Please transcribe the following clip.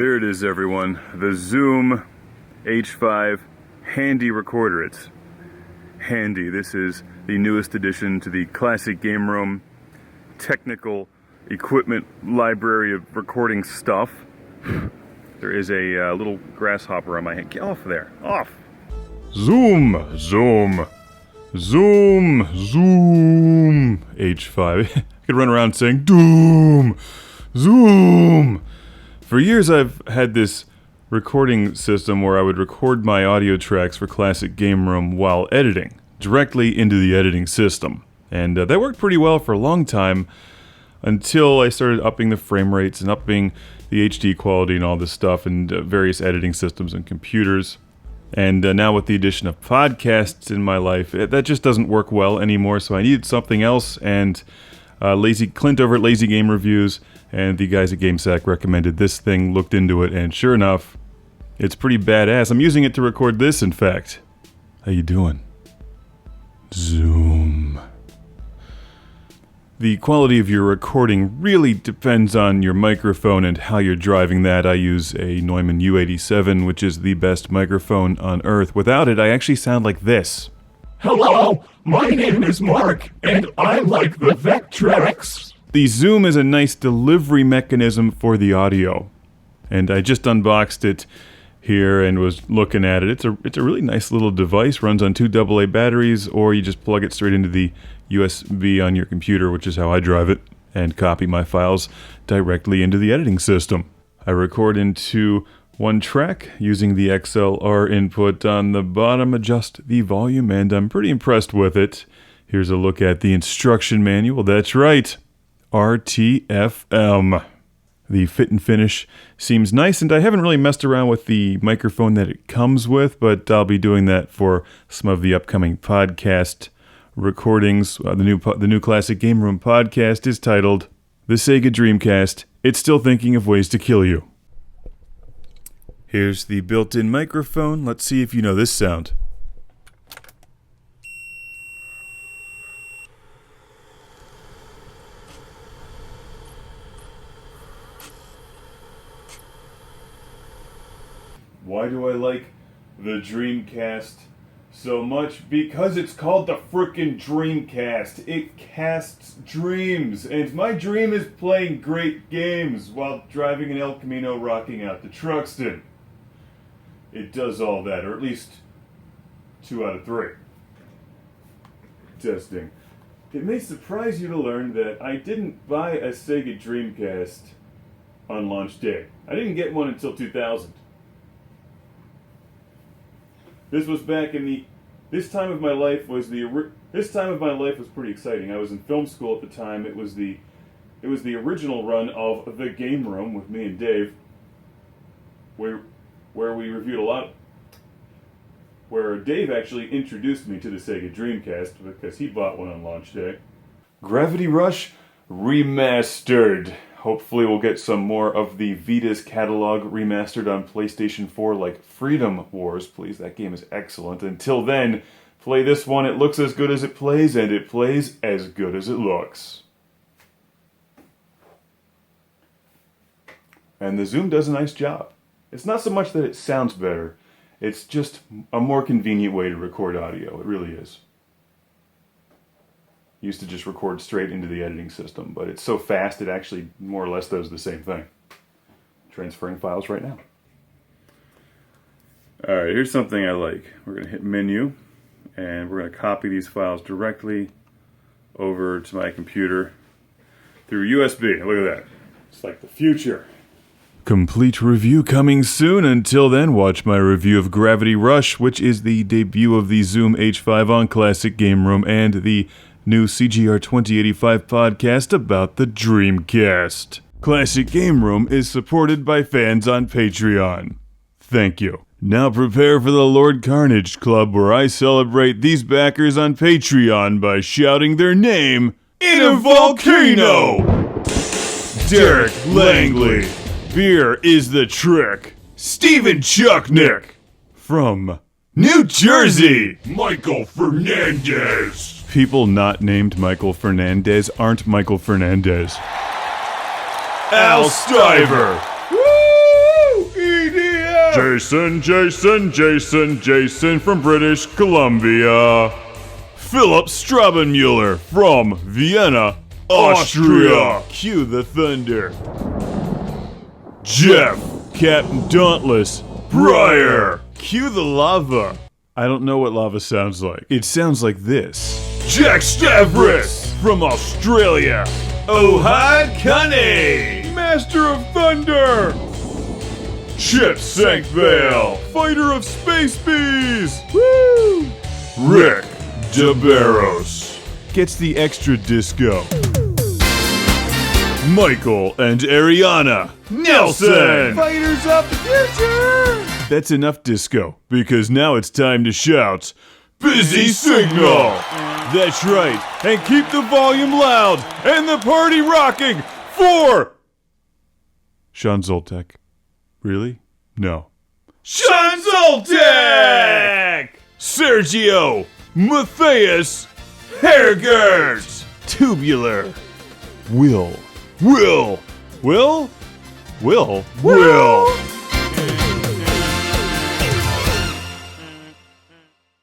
Here it is, everyone. The Zoom H5 handy recorder. It's handy. This is the newest addition to the classic game room technical equipment library of recording stuff. There is a little grasshopper on my hand. Get off there. Off. Zoom, zoom, zoom, zoom. H5. I could run around saying doom, zoom. For years I've had this recording system where I would record my audio tracks for Classic Game Room while editing, directly into the editing system. And that worked pretty well for a long time until I started upping the frame rates and upping the HD quality and all this stuff and various editing systems and computers. And now with the addition of podcasts in my life, that just doesn't work well anymore, so I needed something else, and Clint over at Lazy Game Reviews and the guys at GameSack recommended this thing, looked into it, and sure enough, it's pretty badass. I'm using it to record this, in fact. How you doing? Zoom. The quality of your recording really depends on your microphone and how you're driving that. I use a Neumann U87, which is the best microphone on earth. Without it, I actually sound like this. Hello, my name is Mark, and I like the Vectrex. The Zoom is a nice delivery mechanism for the audio, and I just unboxed it here and was looking at it. It's a really nice little device. Runs on 2 AA batteries, or you just plug it straight into the USB on your computer, which is how I drive it, and copy my files directly into the editing system. I record into one track using the XLR input on the bottom, adjust the volume, and I'm pretty impressed with it. Here's a look at the instruction manual. That's right, RTFM. The fit and finish seems nice, and I haven't really messed around with the microphone that it comes with, but I'll be doing that for some of the upcoming podcast recordings. The new Classic Game Room podcast is titled The Sega Dreamcast, It's Still Thinking of Ways to Kill You. Here's the built-in microphone. Let's see if you know this sound. Why do I like the Dreamcast so much? Because it's called the frickin' Dreamcast. It casts dreams, and my dream is playing great games while driving an El Camino rocking out to Truxton. It does all that, or at least 2 out of 3. Testing. It may surprise you to learn that I didn't buy a Sega Dreamcast on launch day. I didn't get one until 2000. This was back in this time of my life was pretty exciting. I was in film school at the time. It was the original run of The Game Room with me and Dave, where we reviewed a lot. Where Dave actually introduced me to the Sega Dreamcast because he bought one on launch day. Gravity Rush Remastered. Hopefully we'll get some more of the Vita's catalog remastered on PlayStation 4 like Freedom Wars, please. That game is excellent. Until then, play this one. It looks as good as it plays, and it plays as good as it looks. And the Zoom does a nice job. It's not so much that it sounds better, it's just a more convenient way to record audio. It really is. Used to just record straight into the editing system, but it's so fast it actually more or less does the same thing. Transferring files right now. Alright, here's something I like. We're going to hit menu, and we're going to copy these files directly over to my computer through USB. Look at that. It's like the future. Complete review coming soon. Until then, watch my review of Gravity Rush, which is the debut of the Zoom H5 on Classic Game Room, and the new CGR 2085 podcast about the Dreamcast. Classic Game Room is supported by fans on Patreon. Thank you. Now prepare for the Lord Carnage Club, where I celebrate these backers on Patreon by shouting their name in a volcano! Derek Langley. Beer is the trick. Steven Chucknick. From New Jersey. Michael Fernandez. People not named Michael Fernandez aren't Michael Fernandez. Al Stiver. Woo! Jason from British Columbia. Philip Strabenmuller from Vienna, Austria. Cue the thunder. Jeff, Captain Dauntless, Briar. Cue the lava. I don't know what lava sounds like. It sounds like this. Jack Stavris from Australia. Ohad Kane, Master of Thunder. Chip Sankvale, Fighter of Space Bees. Woo! Rick DeBarros gets the extra disco. Michael and Ariana Nelson, Fighters of the Future. That's enough disco, because now it's time to shout, Busy Signal! That's right, and keep the volume loud and the party rocking for Sean Zoltek. Really? No. Sean Zoltek! Sergio Matthias Hergert! Tubular. Will.